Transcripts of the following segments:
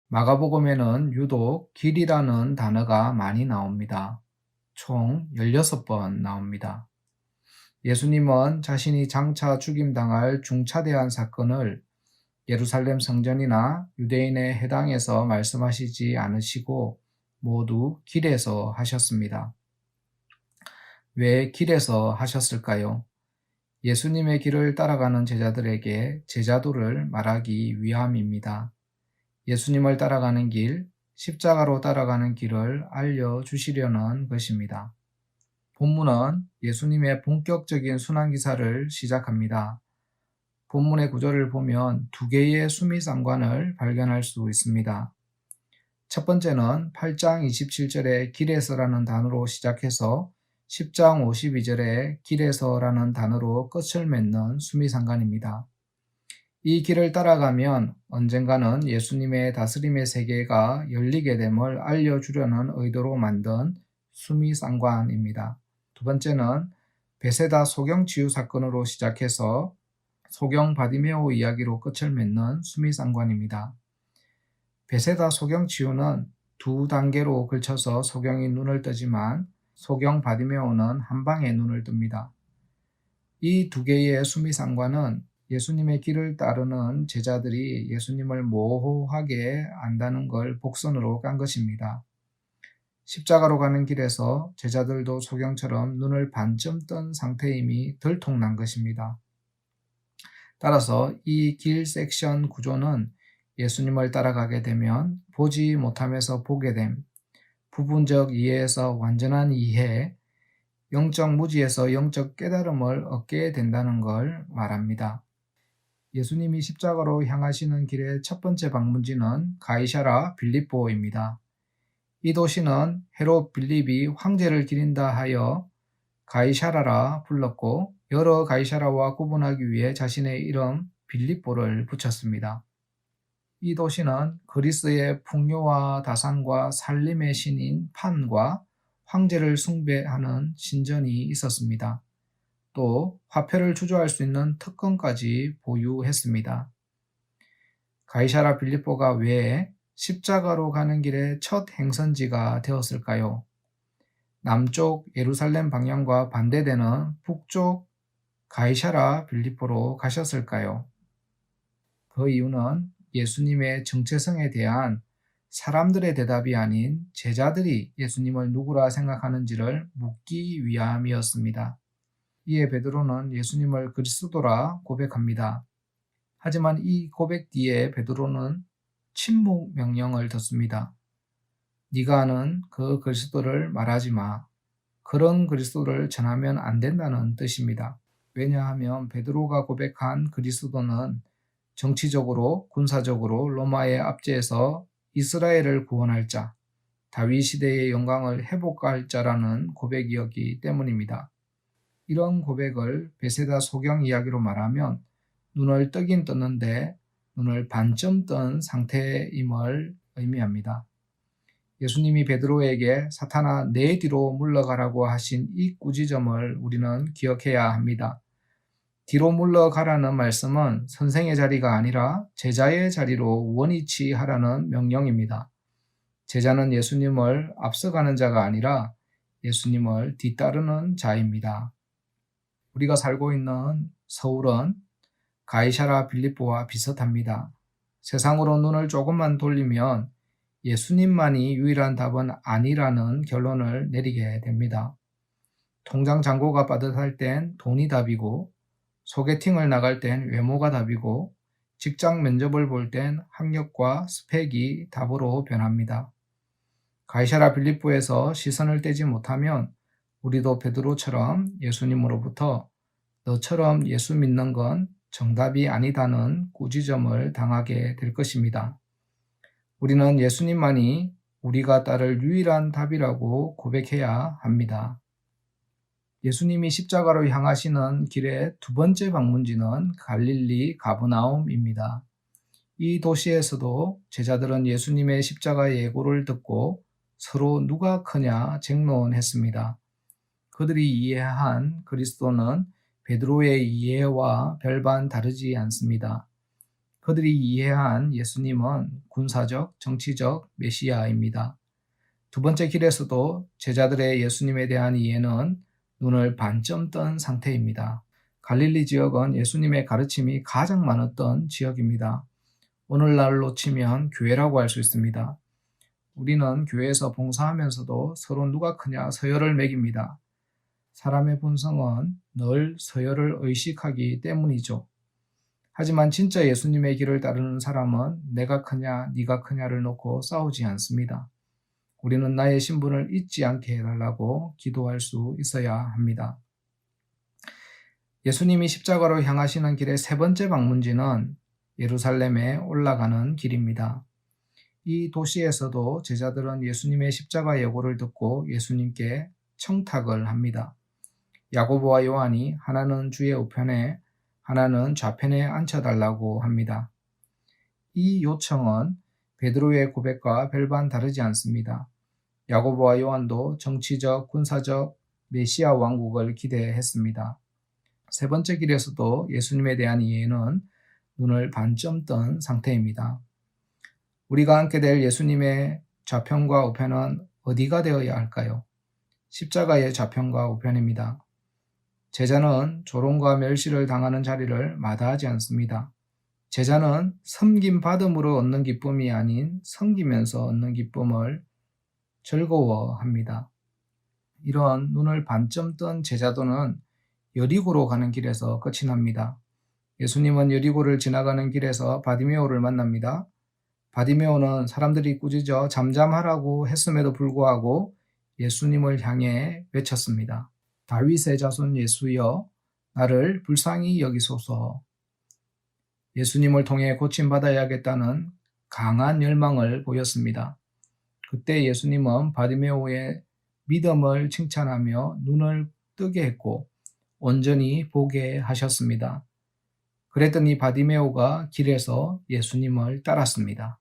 마가복음에는 유독 길이라는 단어가 많이 나옵니다. 총 16번 나옵니다. 예수님은 자신이 장차 죽임당할 중차대한 사건을 예루살렘 성전이나 유대인의 회당에서 말씀하시지 않으시고 모두 길에서 하셨습니다. 왜 길에서 하셨을까요? 예수님의 길을 따라가는 제자들에게 제자도를 말하기 위함입니다. 예수님을 따라가는 길, 십자가로 따라가는 길을 알려주시려는 것입니다. 본문은 예수님의 본격적인 순환기사를 시작합니다. 본문의 구절을 보면 두 개의 수미상관을 발견할 수 있습니다. 첫 번째는 8장 27절에 길에서라는 단어로 시작해서 10장 52절에 길에서라는 단어로 끝을 맺는 수미상관입니다. 이 길을 따라가면 언젠가는 예수님의 다스림의 세계가 열리게 됨을 알려주려는 의도로 만든 수미상관입니다. 두 번째는 베세다 소경치유 사건으로 시작해서 소경 바디메오 이야기로 끝을 맺는 수미상관입니다. 베세다 소경치유는 두 단계로 걸쳐서 소경이 눈을 뜨지만 소경 바디메오는 한 방에 눈을 뜹니다. 이 두 개의 수미상관은 예수님의 길을 따르는 제자들이 예수님을 모호하게 안다는 걸 복선으로 깐 것입니다. 십자가로 가는 길에서 제자들도 소경처럼 눈을 반쯤 뜬 상태임이 들통난 것입니다. 따라서 이 길 섹션 구조는 예수님을 따라가게 되면 보지 못하면서 보게 됨, 부분적 이해에서 완전한 이해, 영적 무지에서 영적 깨달음을 얻게 된다는 걸 말합니다. 예수님이 십자가로 향하시는 길의 첫 번째 방문지는 가이사라 빌립보입니다. 이 도시는 헤롯 빌립이 황제를 기린다 하여 가이사라라 불렀고 여러 가이사라와 구분하기 위해 자신의 이름 빌립보를 붙였습니다. 이 도시는 그리스의 풍요와 다산과 살림의 신인 판과 황제를 숭배하는 신전이 있었습니다. 또 화폐를 주조할 수 있는 특권까지 보유했습니다. 가이사라 빌립보가 왜 십자가로 가는 길의 첫 행선지가 되었을까요? 남쪽 예루살렘 방향과 반대되는 북쪽 가이사라 빌립보로 가셨을까요? 그 이유는 예수님의 정체성에 대한 사람들의 대답이 아닌 제자들이 예수님을 누구라 생각하는지를 묻기 위함이었습니다. 이에 베드로는 예수님을 그리스도라 고백합니다. 하지만 이 고백 뒤에 베드로는 침묵 명령을 듣습니다. 네가 아는 그 그리스도를 말하지 마. 그런 그리스도를 전하면 안 된다는 뜻입니다. 왜냐하면 베드로가 고백한 그리스도는 정치적으로 군사적으로 로마의 압제에서 이스라엘을 구원할 자, 다윗 시대의 영광을 회복할 자라는 고백이었기 때문입니다. 이런 고백을 베세다 소경 이야기로 말하면 눈을 뜨긴 떴는데 눈을 반쯤 뜬 상태임을 의미합니다. 예수님이 베드로에게 사탄아 내 뒤로 물러가라고 하신 이 꾸지점을 우리는 기억해야 합니다. 뒤로 물러가라는 말씀은 선생의 자리가 아니라 제자의 자리로 원위치 하라는 명령입니다. 제자는 예수님을 앞서가는 자가 아니라 예수님을 뒤따르는 자입니다. 우리가 살고 있는 서울은 가이사라 빌립보와 비슷합니다. 세상으로 눈을 조금만 돌리면 예수님만이 유일한 답은 아니라는 결론을 내리게 됩니다. 통장 잔고가 빠듯할 땐 돈이 답이고, 소개팅을 나갈 땐 외모가 답이고, 직장 면접을 볼 땐 학력과 스펙이 답으로 변합니다. 가이사라 빌립보에서 시선을 떼지 못하면 우리도 베드로처럼 예수님으로부터 너처럼 예수 믿는 건 정답이 아니다는 꾸지점을 당하게 될 것입니다. 우리는 예수님만이 우리가 따를 유일한 답이라고 고백해야 합니다. 예수님이 십자가로 향하시는 길의 두 번째 방문지는 갈릴리 가버나움입니다. 이 도시에서도 제자들은 예수님의 십자가 예고를 듣고 서로 누가 크냐 쟁론했습니다. 그들이 이해한 그리스도는 베드로의 이해와 별반 다르지 않습니다. 그들이 이해한 예수님은 군사적, 정치적 메시아입니다. 두 번째 길에서도 제자들의 예수님에 대한 이해는 눈을 반쯤 뜬 상태입니다. 갈릴리 지역은 예수님의 가르침이 가장 많았던 지역입니다. 오늘날로 치면 교회라고 할 수 있습니다. 우리는 교회에서 봉사하면서도 서로 누가 크냐 서열을 매깁니다. 사람의 본성은 늘 서열을 의식하기 때문이죠. 하지만 진짜 예수님의 길을 따르는 사람은 내가 크냐 네가 크냐를 놓고 싸우지 않습니다. 우리는 나의 신분을 잊지 않게 해달라고 기도할 수 있어야 합니다. 예수님이 십자가로 향하시는 길의 세 번째 방문지는 예루살렘에 올라가는 길입니다. 이 도시에서도 제자들은 예수님의 십자가 예고를 듣고 예수님께 청탁을 합니다. 야고보와 요한이 하나는 주의 우편에 하나는 좌편에 앉혀달라고 합니다. 이 요청은 베드로의 고백과 별반 다르지 않습니다. 야고보와 요한도 정치적, 군사적 메시아 왕국을 기대했습니다. 세 번째 길에서도 예수님에 대한 이해는 눈을 반쯤 뜬 상태입니다. 우리가 앉게 될 예수님의 좌편과 우편은 어디가 되어야 할까요? 십자가의 좌편과 우편입니다. 제자는 조롱과 멸시를 당하는 자리를 마다하지 않습니다. 제자는 섬김받음으로 얻는 기쁨이 아닌 섬기면서 얻는 기쁨을 즐거워합니다. 이런 눈을 반쯤 뜬 제자도는 여리고로 가는 길에서 끝이 납니다. 예수님은 여리고를 지나가는 길에서 바디메오를 만납니다. 바디메오는 사람들이 꾸짖어 잠잠하라고 했음에도 불구하고 예수님을 향해 외쳤습니다. 다윗의 자손 예수여, 나를 불쌍히 여기소서. 예수님을 통해 고침받아야겠다는 강한 열망을 보였습니다. 그때 예수님은 바디메오의 믿음을 칭찬하며 눈을 뜨게 했고 온전히 보게 하셨습니다. 그랬더니 바디메오가 길에서 예수님을 따랐습니다.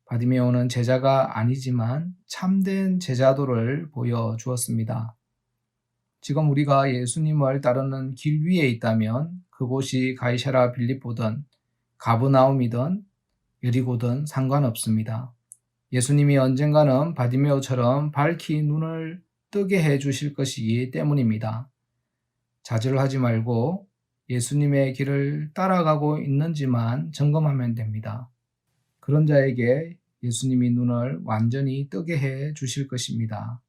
바디메오는 제자가 아니지만 참된 제자도를 보여주었습니다. 지금 우리가 예수님을 따르는 길 위에 있다면 그곳이 가이사랴 빌립보든 가브나움이든 여리고든 상관없습니다. 예수님이 언젠가는 바디메오처럼 밝히 눈을 뜨게 해 주실 것이기 때문입니다. 자질하지 말고 예수님의 길을 따라가고 있는지만 점검하면 됩니다. 그런 자에게 예수님이 눈을 완전히 뜨게 해 주실 것입니다.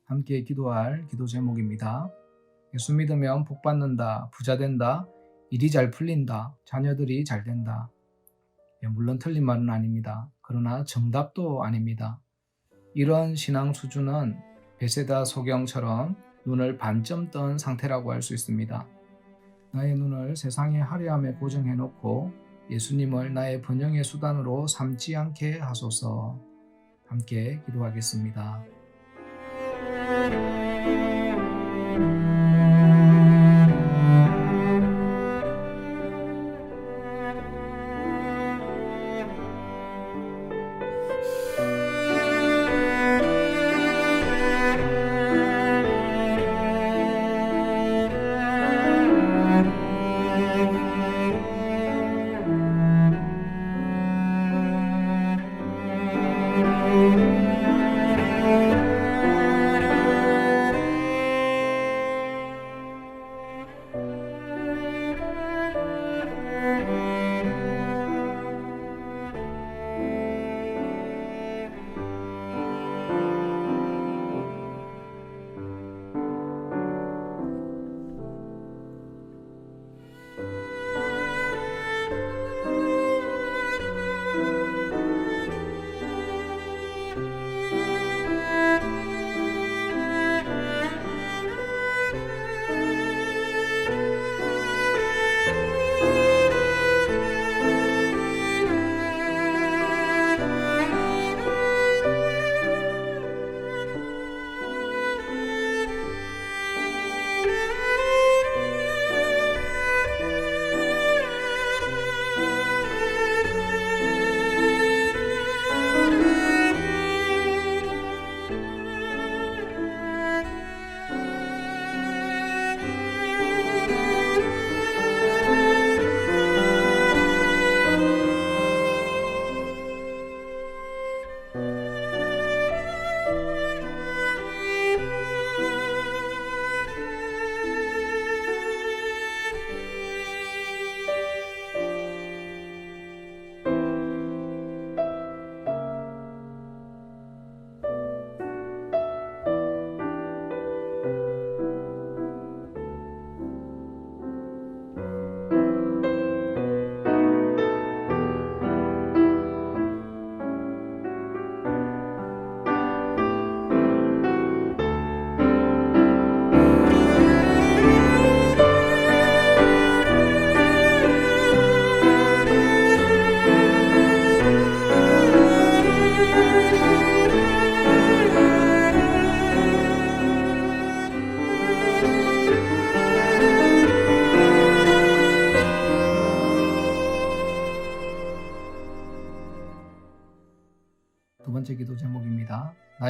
함께 기도할 기도 제목입니다. 예수 믿으면 복 받는다, 부자 된다, 일이 잘 풀린다, 자녀들이 잘 된다. 물론 틀린 말은 아닙니다. 그러나 정답도 아닙니다. 이런 신앙 수준은 베세다 소경처럼 눈을 반쯤 뜬 상태라고 할 수 있습니다. 나의 눈을 세상의 화려함에 고정해놓고 예수님을 나의 번영의 수단으로 삼지 않게 하소서. 함께 기도하겠습니다.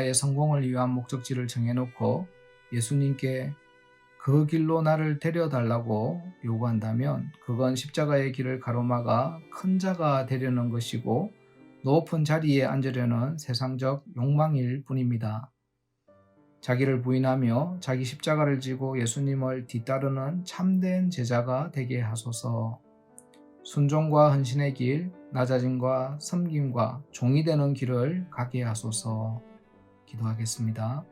나의 성공을 위한 목적지를 정해놓고 예수님께 그 길로 나를 데려달라고 요구한다면 그건 십자가의 길을 가로막아 큰 자가 되려는 것이고 높은 자리에 앉으려는 세상적 욕망일 뿐입니다. 자기를 부인하며 자기 십자가를 지고 예수님을 뒤따르는 참된 제자가 되게 하소서. 순종과 헌신의 길, 낮아짐과 섬김과 종이 되는 길을 가게 하소서. 기도하겠습니다.